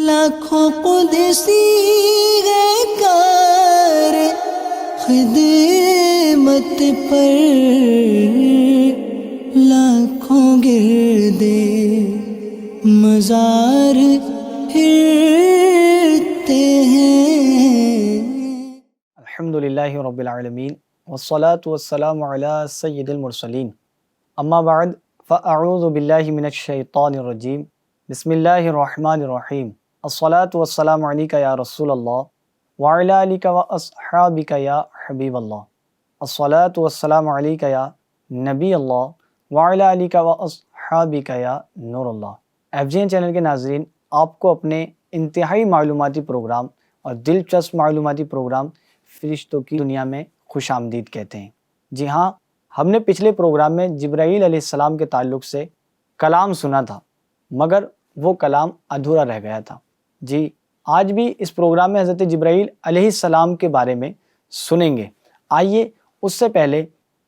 لاکھوں قدسی ہے کار خدمت پر، لاکھوں گردے مزار پھرتے ہیں۔ الحمدللہ رب العالمین والصلاة والسلام علی سید المرسلین، اما بعد فاعوذ باللہ من الشیطان الرجیم، بسم اللہ الرحمن الرحیم، الصلاة والسلام علیکہ یا رسول اللہ وعلی آلک واصحابک یا حبیب اللہ، الصلاة والسلام علیکہ یا نبی اللہ وعلی آلک واصحابک یا نور اللہ۔ FGN چینل کے ناظرین، آپ کو اپنے انتہائی معلوماتی پروگرام اور دلچسپ معلوماتی پروگرام فرشتوں کی دنیا میں خوش آمدید کہتے ہیں۔ جی ہاں، ہم نے پچھلے پروگرام میں جبرائیل علیہ السلام کے تعلق سے کلام سنا تھا، مگر وہ کلام ادھورا رہ گیا تھا۔ جی آج بھی اس پروگرام میں حضرت جبرائیل علیہ السلام کے بارے میں سنیں گے۔ آئیے اس سے پہلے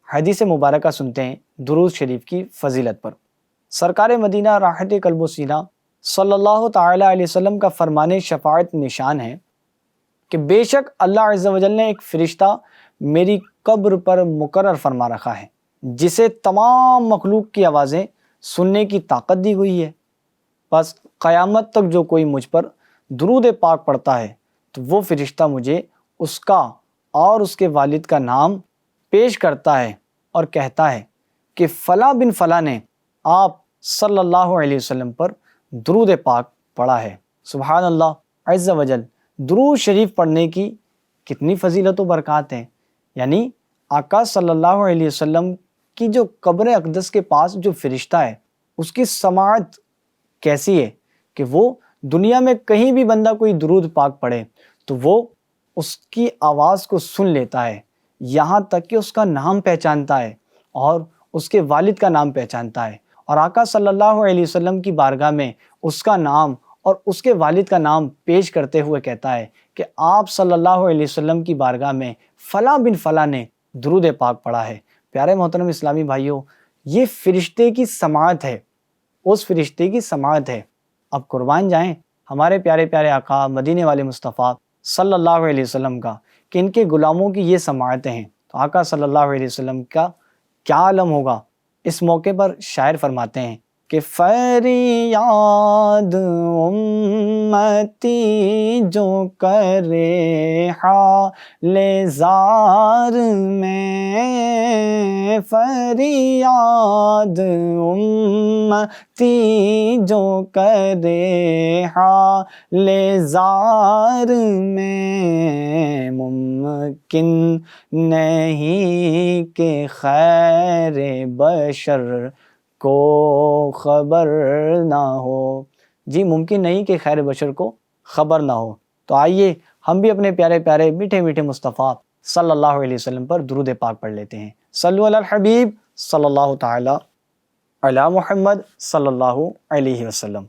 حدیث مبارکہ سنتے ہیں درود شریف کی فضیلت پر۔ سرکار مدینہ راحت قلب و سینہ صلی اللہ تعالی علیہ وسلم کا فرمان شفاعت نشان ہے کہ بے شک اللہ عز و جل نے ایک فرشتہ میری قبر پر مقرر فرما رکھا ہے، جسے تمام مخلوق کی آوازیں سننے کی طاقت دی ہوئی ہے۔ بس قیامت تک جو کوئی مجھ پر درود پاک پڑھتا ہے تو وہ فرشتہ مجھے اس کا اور اس کے والد کا نام پیش کرتا ہے اور کہتا ہے کہ فلاں بن فلاں نے آپ صلی اللہ علیہ وسلم پر درود پاک پڑھا ہے۔ سبحان اللہ عز و جل، درود شریف پڑھنے کی کتنی فضیلت و برکات ہیں۔ یعنی آقا صلی اللہ علیہ وسلم کی جو قبر اقدس کے پاس جو فرشتہ ہے، اس کی سماعت کیسی ہے کہ وہ دنیا میں کہیں بھی بندہ کوئی درود پاک پڑھے تو وہ اس کی آواز کو سن لیتا ہے، یہاں تک کہ اس کا نام پہچانتا ہے اور اس کے والد کا نام پہچانتا ہے، اور آقا صلی اللہ علیہ وسلم کی بارگاہ میں اس کا نام اور اس کے والد کا نام پیش کرتے ہوئے کہتا ہے کہ آپ صلی اللہ علیہ وسلم کی بارگاہ میں فلاں بن فلاں نے درود پاک پڑھا ہے۔ پیارے محترم اسلامی بھائیوں، یہ فرشتے کی سماعت ہے، اس فرشتے کی سماعت ہے۔ اب قربان جائیں ہمارے پیارے پیارے آقا مدینے والے مصطفیٰ صلی اللہ علیہ وسلم کا کہ ان کے غلاموں کی یہ سماعتیں ہیں، تو آقا صلی اللہ علیہ وسلم کا کیا عالم ہوگا۔ اس موقع پر شاعر فرماتے ہیں کہ فریاد امتی جو کرے حال زار میں، فریاد امتی جو کرے حال زار میں، ممکن نہیں کہ خیر بشر کو خبر نہ ہو۔ جی ممکن نہیں کہ خیر بشر کو خبر نہ ہو۔ تو آئیے ہم بھی اپنے پیارے پیارے میٹھے میٹھے مصطفیٰ صلی اللہ علیہ وسلم پر درود پاک پڑھ لیتے ہیں۔ صلو علی الحبیب صلی اللہ تعالی علی محمد صلی اللہ علیہ وسلم۔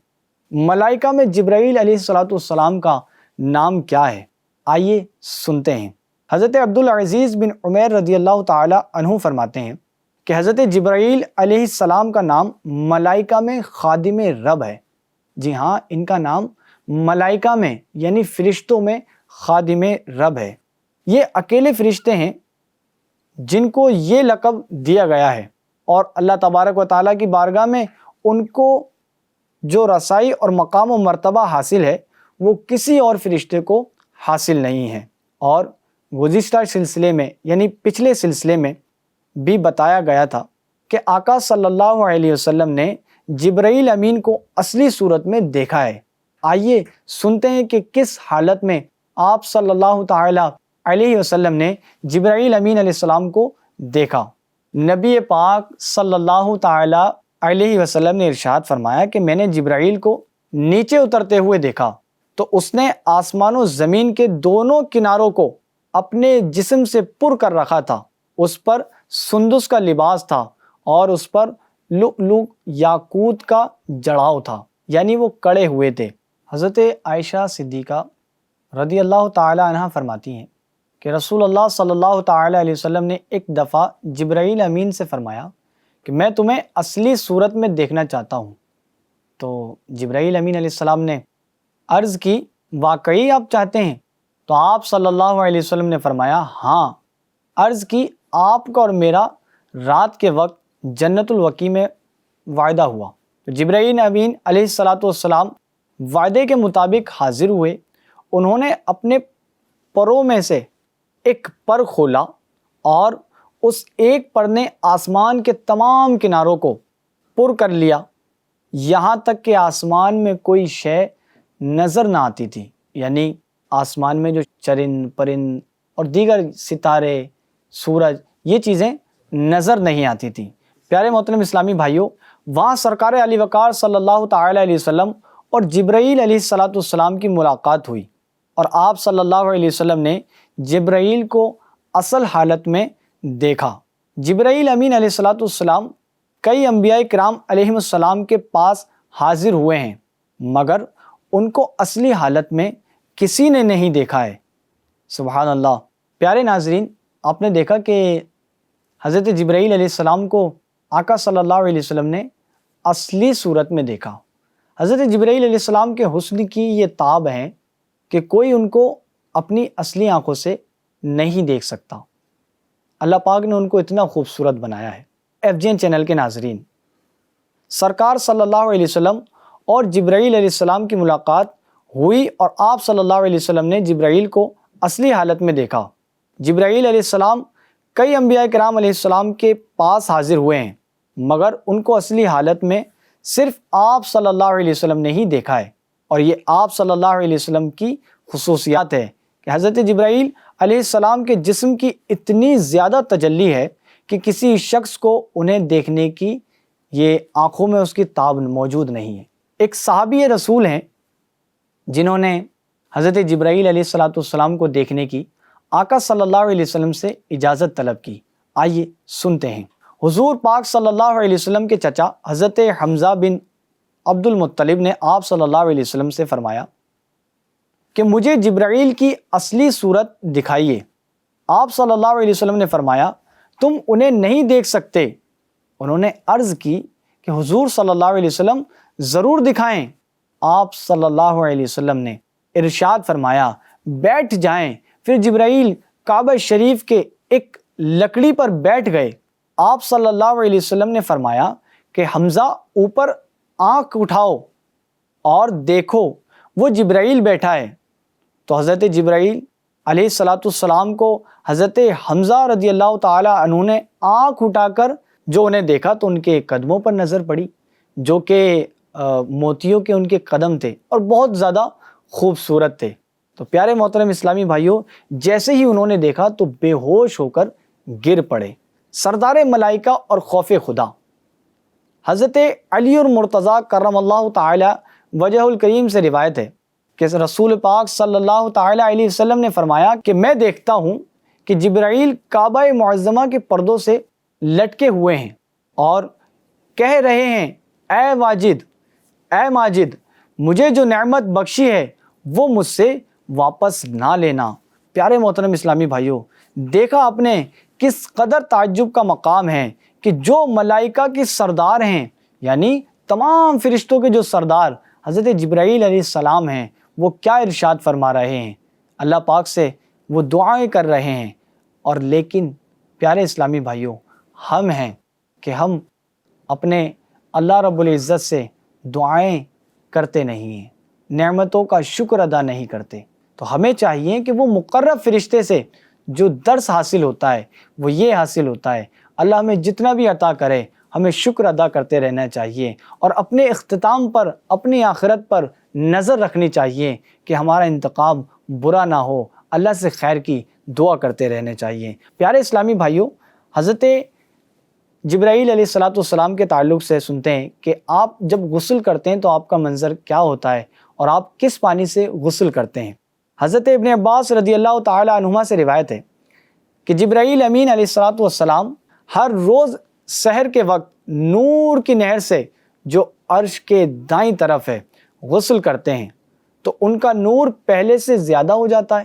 ملائکہ میں جبرائیل علیہ السلام کا نام کیا ہے؟ آئیے سنتے ہیں۔ حضرت عبدالعزیز بن عمیر رضی اللہ تعالی عنہ فرماتے ہیں کہ حضرت جبرائیل علیہ السلام کا نام ملائکہ میں خادم رب ہے۔ جی ہاں، ان کا نام ملائکہ میں یعنی فرشتوں میں خادم رب ہے۔ یہ اکیلے فرشتے ہیں جن کو یہ لقب دیا گیا ہے، اور اللہ تبارک و تعالیٰ کی بارگاہ میں ان کو جو رسائی اور مقام و مرتبہ حاصل ہے وہ کسی اور فرشتے کو حاصل نہیں ہے۔ اور گزشتہ سلسلے میں یعنی پچھلے سلسلے میں بھی بتایا گیا تھا کہ آقا صلی اللہ علیہ وسلم نے جبرائیل امین کو اصلی صورت میں دیکھا ہے۔ آئیے سنتے ہیں کہ کس حالت میں آپ صلی اللہ تعالی علیہ وسلم نے جبرائیل امین علیہ السلام کو دیکھا۔ نبی پاک صلی اللہ تعالی علیہ وسلم نے ارشاد فرمایا کہ میں نے جبرائیل کو نیچے اترتے ہوئے دیکھا تو اس نے آسمان و زمین کے دونوں کناروں کو اپنے جسم سے پر کر رکھا تھا، اس پر سندس کا لباس تھا اور اس پر لؤلؤ یاقوت کا جڑاؤ تھا، یعنی وہ کڑے ہوئے تھے۔ حضرت عائشہ صدیقہ رضی اللہ تعالی عنہ فرماتی ہیں کہ رسول اللہ صلی اللہ تعالی علیہ وسلم نے ایک دفعہ جبرائیل امین سے فرمایا کہ میں تمہیں اصلی صورت میں دیکھنا چاہتا ہوں۔ تو جبرائیل امین علیہ السلام نے عرض کی واقعی آپ چاہتے ہیں؟ تو آپ صلی اللہ علیہ وسلم نے فرمایا ہاں۔ عرض کی آپ کا اور میرا رات کے وقت جنت الوقی میں وعدہ ہوا۔ تو جبرائیل امین علیہ السلام وعدے کے مطابق حاضر ہوئے۔ انہوں نے اپنے پروں میں سے ایک پر کھولا اور اس ایک پر نے آسمان کے تمام کناروں کو پر کر لیا، یہاں تک کہ آسمان میں کوئی شے نظر نہ آتی تھی، یعنی آسمان میں جو چرند پرند اور دیگر ستارے، سورج، یہ چیزیں نظر نہیں آتی تھیں۔ پیارے محترم اسلامی بھائیوں، وہاں سرکار علی وقار صلی اللہ تعالی علیہ وسلم اور جبرائیل علیہ السلام کی ملاقات ہوئی، اور آپ صلی اللہ علیہ وسلم نے جبرائیل کو اصل حالت میں دیکھا۔ جبرائیل امین علیہ السلام کئی انبیاء کرام علیہم السلام کے پاس حاضر ہوئے ہیں، مگر ان کو اصلی حالت میں کسی نے نہیں دیکھا ہے۔ سبحان اللہ۔ پیارے ناظرین، آپ نے دیکھا کہ حضرت جبرائیل علیہ السلام کو آقا صلی اللہ علیہ وسلم نے اصلی صورت میں دیکھا۔ حضرت جبرائیل علیہ السلام کے حسن کی یہ تاب ہے کہ کوئی ان کو اپنی اصلی آنکھوں سے نہیں دیکھ سکتا۔ اللہ پاک نے ان کو اتنا خوبصورت بنایا ہے۔ FGN چینل کے ناظرین، سرکار صلی اللہ علیہ وسلم اور جبرائیل علیہ السلام کی ملاقات ہوئی، اور آپ صلی اللہ علیہ وسلم نے جبرائیل کو اصلی حالت میں دیکھا۔ جبرائیل علیہ السلام کئی انبیاء کرام علیہ السلام کے پاس حاضر ہوئے ہیں، مگر ان کو اصلی حالت میں صرف آپ صلی اللہ علیہ وسلم نے ہی دیکھا ہے، اور یہ آپ صلی اللہ علیہ وسلم کی خصوصیات ہے کہ حضرت جبرائیل علیہ السلام کے جسم کی اتنی زیادہ تجلی ہے کہ کسی شخص کو انہیں دیکھنے کی یہ آنکھوں میں اس کی تاب موجود نہیں ہے۔ ایک صحابی رسول ہیں جنہوں نے حضرت جبرائیل علیہ السلام کو دیکھنے کی آقا صلی اللہ علیہ وسلم سے اجازت طلب کی۔ آئیے سنتے ہیں۔ حضور پاک صلی اللہ علیہ وسلم کے چچا حضرت حمزہ بن عبد المطلب نے آپ صلی اللہ علیہ وسلم سے فرمایا کہ مجھے جبرائیل کی اصلی صورت دکھائیے۔ آپ صلی اللہ علیہ وسلم نے فرمایا تم انہیں نہیں دیکھ سکتے۔ انہوں نے عرض کی کہ حضور صلی اللہ علیہ وسلم ضرور دکھائیں۔ آپ صلی اللہ علیہ وسلم نے ارشاد فرمایا بیٹھ جائیں۔ پھر جبرائیل کعبہ شریف کے ایک لکڑی پر بیٹھ گئے۔ آپ صلی اللہ علیہ وسلم نے فرمایا کہ حمزہ اوپر آنکھ اٹھاؤ اور دیکھو وہ جبرائیل بیٹھا ہے۔ تو حضرت جبرائیل علیہ السلام کو حضرت حمزہ رضی اللہ تعالی عنہ نے آنکھ اٹھا کر جو انہیں دیکھا تو ان کے قدموں پر نظر پڑی، جو کہ موتیوں کے ان کے قدم تھے اور بہت زیادہ خوبصورت تھے۔ تو پیارے محترم اسلامی بھائیوں، جیسے ہی انہوں نے دیکھا تو بے ہوش ہو کر گر پڑے۔ سردار ملائکہ اور خوف خدا حضرت علی المرتضیٰ کرم اللہ تعالی وجہ الکریم سے روایت ہے کہ رسول پاک صلی اللہ تعالی علیہ وسلم نے فرمایا کہ میں دیکھتا ہوں کہ جبرائیل کعبہ معظمہ کے پردوں سے لٹکے ہوئے ہیں اور کہہ رہے ہیں اے واجد، اے ماجد، مجھے جو نعمت بخشی ہے وہ مجھ سے واپس نہ لینا۔ پیارے محترم اسلامی بھائیوں، دیکھا آپ نے کس قدر تعجب کا مقام ہے کہ جو ملائکہ کی سردار ہیں، یعنی تمام فرشتوں کے جو سردار حضرت جبرائیل علیہ السلام ہیں، وہ کیا ارشاد فرما رہے ہیں، اللہ پاک سے وہ دعائیں کر رہے ہیں، اور لیکن پیارے اسلامی بھائیوں، ہم ہیں کہ ہم اپنے اللہ رب العزت سے دعائیں کرتے نہیں ہیں، نعمتوں کا شکر ادا نہیں کرتے۔ تو ہمیں چاہیے کہ وہ مقرب فرشتے سے جو درس حاصل ہوتا ہے وہ یہ حاصل ہوتا ہے، اللہ ہمیں جتنا بھی عطا کرے ہمیں شکر ادا کرتے رہنا چاہیے، اور اپنے اختتام پر، اپنی آخرت پر نظر رکھنی چاہیے کہ ہمارا انتقام برا نہ ہو، اللہ سے خیر کی دعا کرتے رہنے چاہیے۔ پیارے اسلامی بھائیوں، حضرت جبرائیل علیہ السلام کے تعلق سے سنتے ہیں کہ آپ جب غسل کرتے ہیں تو آپ کا منظر کیا ہوتا ہے اور آپ کس پانی سے غسل کرتے ہیں۔ حضرت ابن عباس رضی اللہ تعالی عنہما سے روایت ہے کہ جبرائیل امین علیہ السلام ہر روز سحر کے وقت نور کی نہر سے جو عرش کے دائیں طرف ہے غسل کرتے ہیں، تو ان کا نور پہلے سے زیادہ ہو جاتا ہے،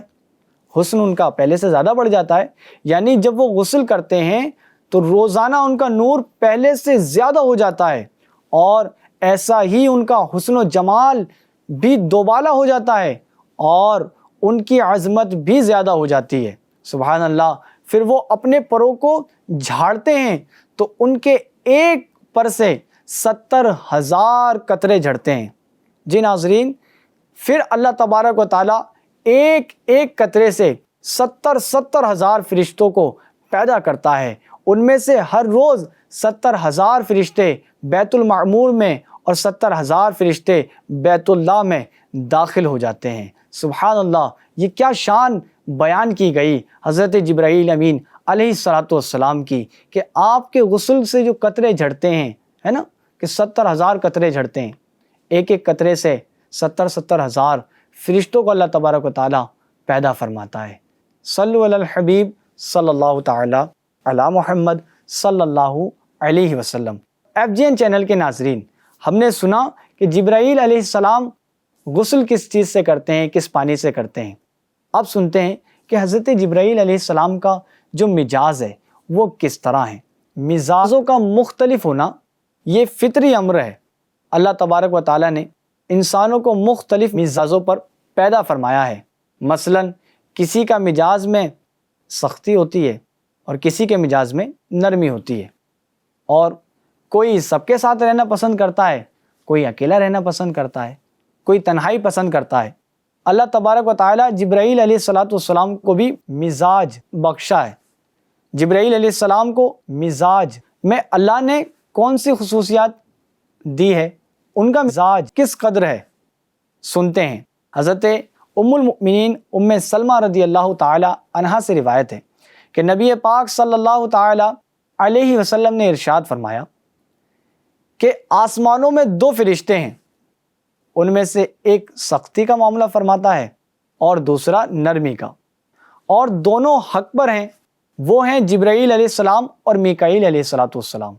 حسن ان کا پہلے سے زیادہ بڑھ جاتا ہے، یعنی جب وہ غسل کرتے ہیں تو روزانہ ان کا نور پہلے سے زیادہ ہو جاتا ہے، اور ایسا ہی ان کا حسن و جمال بھی دوبالا ہو جاتا ہے اور ان کی عظمت بھی زیادہ ہو جاتی ہے۔ سبحان اللہ۔ پھر وہ اپنے پروں کو جھاڑتے ہیں تو ان کے ایک پر سے 70,000 قطرے جھڑتے ہیں۔ جی ناظرین، پھر اللہ تبارک و تعالیٰ ایک ایک قطرے سے 70,000 فرشتوں کو پیدا کرتا ہے۔ ان میں سے ہر روز 70,000 فرشتے بیت المعمور میں اور 70,000 فرشتے بیت اللہ میں داخل ہو جاتے ہیں۔ سبحان اللہ، یہ کیا شان بیان کی گئی حضرت جبرائیل امین علیہ السلام کی کہ آپ کے غسل سے جو قطرے جھڑتے ہیں، ہے نا، کہ 70,000 قطرے جھڑتے ہیں، ایک ایک قطرے سے 70,000 فرشتوں کو اللہ تبارک و تعالیٰ پیدا فرماتا ہے۔ صلو علی الحبیب صلی اللہ تعالی علی محمد صلی اللہ علیہ وسلم۔ FGN چینل کے ناظرین، ہم نے سنا کہ جبرائیل علیہ السلام غسل کس چیز سے کرتے ہیں، کس پانی سے کرتے ہیں۔ اب سنتے ہیں کہ حضرت جبرائیل علیہ السلام کا جو مزاج ہے وہ کس طرح ہے۔ مزاجوں کا مختلف ہونا یہ فطری امر ہے۔ اللہ تبارک و تعالیٰ نے انسانوں کو مختلف مزاجوں پر پیدا فرمایا ہے۔ مثلا کسی کا مزاج میں سختی ہوتی ہے اور کسی کے مزاج میں نرمی ہوتی ہے، اور کوئی سب کے ساتھ رہنا پسند کرتا ہے، کوئی اکیلا رہنا پسند کرتا ہے، کوئی تنہائی پسند کرتا ہے۔ اللہ تبارک و تعالیٰ جبرائیل علیہ السلام کو بھی مزاج بخشا ہے۔ جبرائیل علیہ السلام کو مزاج میں اللہ نے کون سی خصوصیات دی ہے، ان کا مزاج کس قدر ہے، سنتے ہیں۔ حضرت ام المؤمنین ام سلمہ رضی اللہ تعالی عنہا سے روایت ہے کہ نبی پاک صلی اللہ تعالی علیہ وسلم نے ارشاد فرمایا کہ آسمانوں میں 2 فرشتے ہیں، ان میں سے ایک سختی کا معاملہ فرماتا ہے اور دوسرا نرمی کا، اور دونوں حق پر ہیں، وہ ہیں جبرائیل علیہ السلام اور میکائیل علیہ السلام۔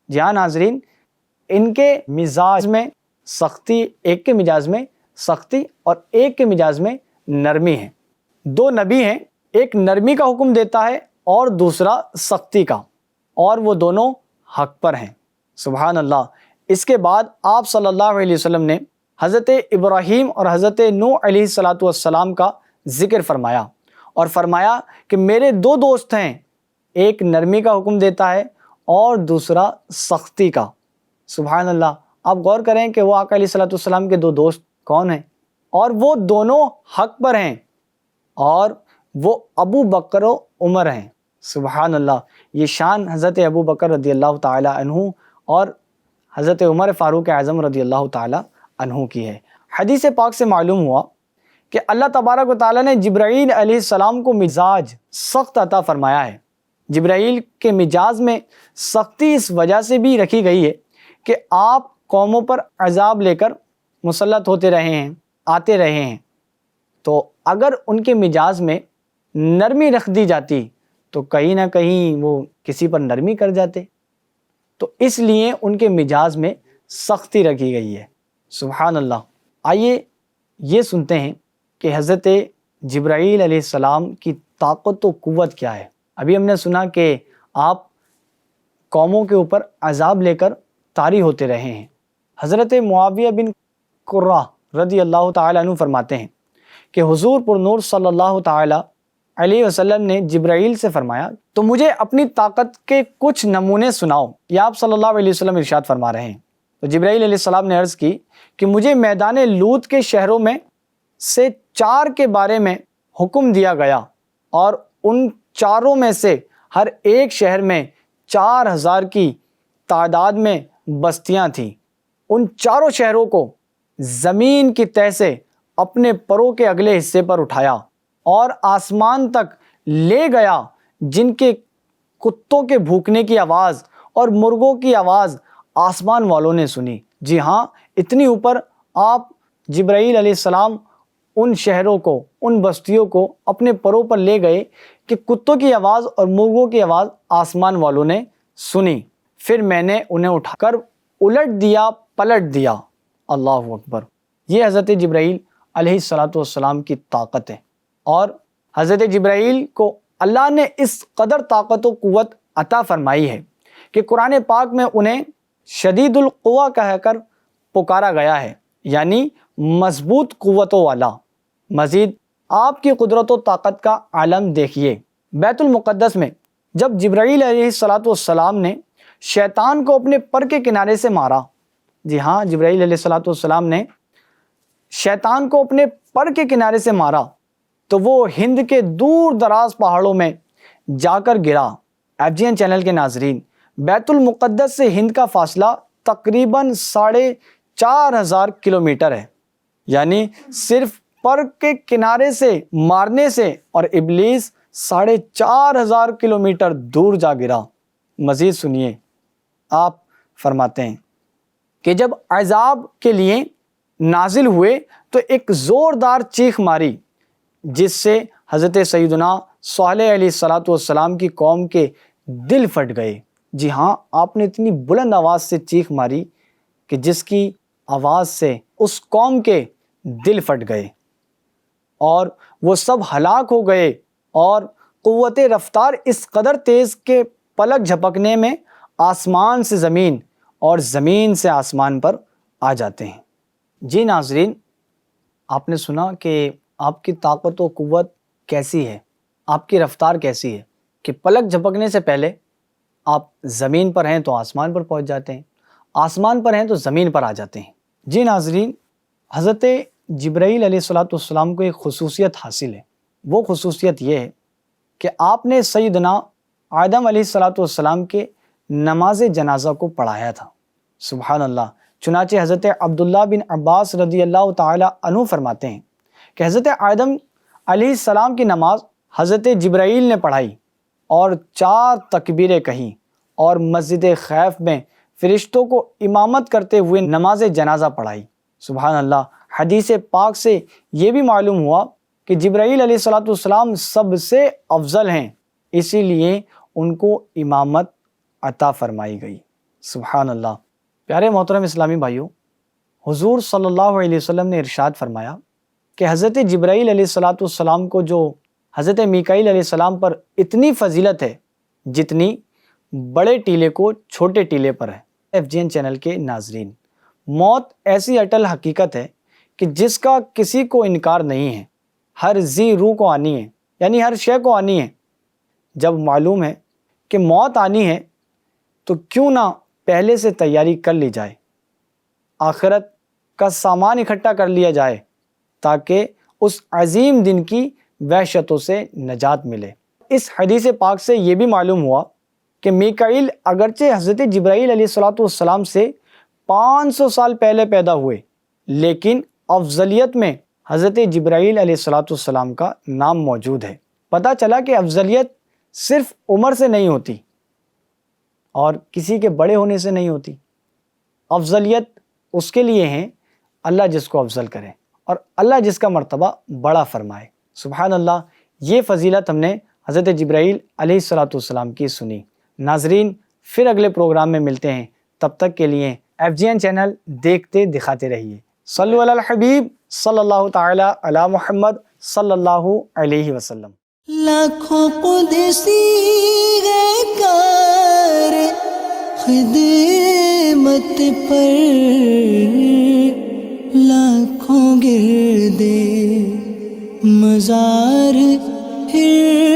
جی ہاں ناظرین، ان کے مزاج میں سختی، ایک کے مزاج میں سختی اور ایک کے مزاج میں نرمی ہے۔ 2 نبی ہیں، ایک نرمی کا حکم دیتا ہے اور دوسرا سختی کا، اور وہ دونوں حق پر ہیں۔ سبحان اللہ۔ اس کے بعد آپ صلی اللہ علیہ وسلم نے حضرت ابراہیم اور حضرت نوح علیہ السلام کا ذکر فرمایا اور فرمایا کہ میرے 2 دوست ہیں، ایک نرمی کا حکم دیتا ہے اور دوسرا سختی کا۔ سبحان اللہ۔ آپ غور کریں کہ وہ آقا علیہ السلام کے 2 دوست کون ہیں، اور وہ دونوں حق پر ہیں، اور وہ ابو بکر و عمر ہیں۔ سبحان اللہ۔ یہ شان حضرت ابو بکر رضی اللہ تعالی عنہ اور حضرت عمر فاروق اعظم رضی اللہ تعالی عنہ کی ہے۔ حدیث پاک سے معلوم ہوا کہ اللہ تبارک و تعالیٰ نے جبرائیل علیہ السلام کو مزاج سخت عطا فرمایا ہے۔ جبرائیل کے مزاج میں سختی اس وجہ سے بھی رکھی گئی ہے کہ آپ قوموں پر عذاب لے کر مسلط ہوتے رہے ہیں، آتے رہے ہیں، تو اگر ان کے مزاج میں نرمی رکھ دی جاتی تو کہیں نہ کہیں وہ کسی پر نرمی کر جاتے، تو اس لیے ان کے مزاج میں سختی رکھی گئی ہے۔ سبحان اللہ۔ آئیے یہ سنتے ہیں کہ حضرت جبرائیل علیہ السلام کی طاقت و قوت کیا ہے۔ ابھی ہم نے سنا کہ آپ قوموں کے اوپر عذاب لے کر طاری ہوتے رہے ہیں۔ حضرت معاویہ بن قرہ رضی اللہ تعالیٰ عنہ فرماتے ہیں کہ حضور پر نور صلی اللہ تعالیٰ علیہ وسلم نے جبرائیل سے فرمایا تو مجھے اپنی طاقت کے کچھ نمونے سناؤ۔ یہ آپ صلی اللہ علیہ وسلم ارشاد فرما رہے ہیں۔ تو جبرائیل علیہ السلام نے عرض کی کہ مجھے میدان لوط کے شہروں میں سے 4 کے بارے میں حکم دیا گیا، اور ان 4 میں سے ہر ایک شہر میں 4,000 کی تعداد میں بستیاں تھیں۔ ان 4 شہروں کو زمین کی تہ سے اپنے پروں کے اگلے حصے پر اٹھایا اور آسمان تک لے گیا، جن کے کتوں کے بھونکنے کی آواز اور مرغوں کی آواز آسمان والوں نے سنی۔ جی ہاں، اتنی اوپر آپ جبرائیل علیہ السلام ان شہروں کو، ان بستیوں کو اپنے پروں پر لے گئے کہ کتوں کی آواز اور مرغوں کی آواز آسمان والوں نے سنی۔ پھر میں نے انہیں اٹھا کر الٹ دیا، پلٹ دیا۔ اللہ اکبر۔ یہ حضرت جبرائیل علیہ السلام کی طاقت ہے، اور حضرت جبرائیل کو اللہ نے اس قدر طاقت و قوت عطا فرمائی ہے کہ قرآن پاک میں انہیں شدید القویٰ کہہ کر پکارا گیا ہے۔ یعنی مضبوط قوتوں والا۔ مزید آپ کی قدرت و طاقت کا عالم دیکھیے۔ بیت المقدس میں جب جبرائیل علیہ السلام نے شیطان کو اپنے پر کے کنارے سے مارا، جی ہاں، جبرائیل علیہ السلام نے شیطان کو اپنے پر کے کنارے سے مارا تو وہ ہند کے دور دراز پہاڑوں میں جا کر گرا۔ FGN چینل کے ناظرین، بیت المقدس سے ہند کا فاصلہ تقریباً 4,500 کلومیٹر ہے، یعنی صرف پر کے کنارے سے مارنے سے اور ابلیس 4,500 کلومیٹر دور جا گرا۔ مزید سنیے، آپ فرماتے ہیں کہ جب عذاب کے لیے نازل ہوئے تو ایک زوردار چیخ ماری جس سے حضرت سیدنا صالح علیہ السلام کی قوم کے دل پھٹ گئے۔ جی ہاں، آپ نے اتنی بلند آواز سے چیخ ماری کہ جس کی آواز سے اس قوم کے دل پھٹ گئے اور وہ سب ہلاک ہو گئے، اور قوت رفتار اس قدر تیز کہ پلک جھپکنے میں آسمان سے زمین اور زمین سے آسمان پر آ جاتے ہیں۔ جی ناظرین، آپ نے سنا کہ آپ کی طاقت و قوت کیسی ہے، آپ کی رفتار کیسی ہے کہ پلک جھپکنے سے پہلے آپ زمین پر ہیں تو آسمان پر پہنچ جاتے ہیں، آسمان پر ہیں تو زمین پر آ جاتے ہیں۔ جی ناظرین، حضرت جبرائیل علیہ السلام کو ایک خصوصیت حاصل ہے۔ وہ خصوصیت یہ ہے کہ آپ نے سیدنا آدم علیہ السلام کے نماز جنازہ کو پڑھایا تھا۔ سبحان اللہ۔ چنانچہ حضرت عبداللہ بن عباس رضی اللہ تعالی عنہ فرماتے ہیں کہ حضرت آدم علیہ السلام کی نماز حضرت جبرائیل نے پڑھائی اور 4 تکبیریں کہیں، اور مسجد خیف میں فرشتوں کو امامت کرتے ہوئے نماز جنازہ پڑھائی۔ سبحان اللہ۔ حدیث پاک سے یہ بھی معلوم ہوا کہ جبرائیل علیہ السلام سب سے افضل ہیں، اسی لیے ان کو امامت عطا فرمائی گئی۔ سبحان اللہ۔ پیارے محترم اسلامی بھائیوں، حضور صلی اللہ علیہ وسلم نے ارشاد فرمایا کہ حضرت جبرائیل علیہ السلام کو جو حضرت میکائیل علیہ السلام پر اتنی فضیلت ہے جتنی بڑے ٹیلے کو چھوٹے ٹیلے پر ہے۔ FGN چینل کے ناظرین، موت ایسی اٹل حقیقت ہے کہ جس کا کسی کو انکار نہیں ہے، ہر ذی روح کو آنی ہے، یعنی ہر شے کو آنی ہے۔ جب معلوم ہے کہ موت آنی ہے تو کیوں نہ پہلے سے تیاری کر لی جائے، آخرت کا سامان اکٹھا کر لیا جائے تاکہ اس عظیم دن کی وحشتوں سے نجات ملے۔ اس حدیث پاک سے یہ بھی معلوم ہوا کہ میکائیل اگرچہ حضرت جبرائیل علیہ السلام سے 500 سال پہلے پیدا ہوئے، لیکن افضلیت میں حضرت جبرائیل علیہ السلام کا نام موجود ہے۔ پتہ چلا کہ افضلیت صرف عمر سے نہیں ہوتی اور کسی کے بڑے ہونے سے نہیں ہوتی، افضلیت اس کے لیے ہے اللہ جس کو افضل کرے اور اللہ جس کا مرتبہ بڑا فرمائے۔ سبحان اللہ۔ یہ فضیلت ہم نے حضرت جبرائیل علیہ السلام کی سنی۔ ناظرین، پھر اگلے پروگرام میں ملتے ہیں، تب تک کے لیے FGN چینل دیکھتے دکھاتے رہیے۔ صلو علی الحبیب صلی اللہ تعالی علی محمد صلی اللہ علیہ وسلم۔ لاکھوں قدسی گئے کار خدمت پر، لاکھوں گردے مزار پھر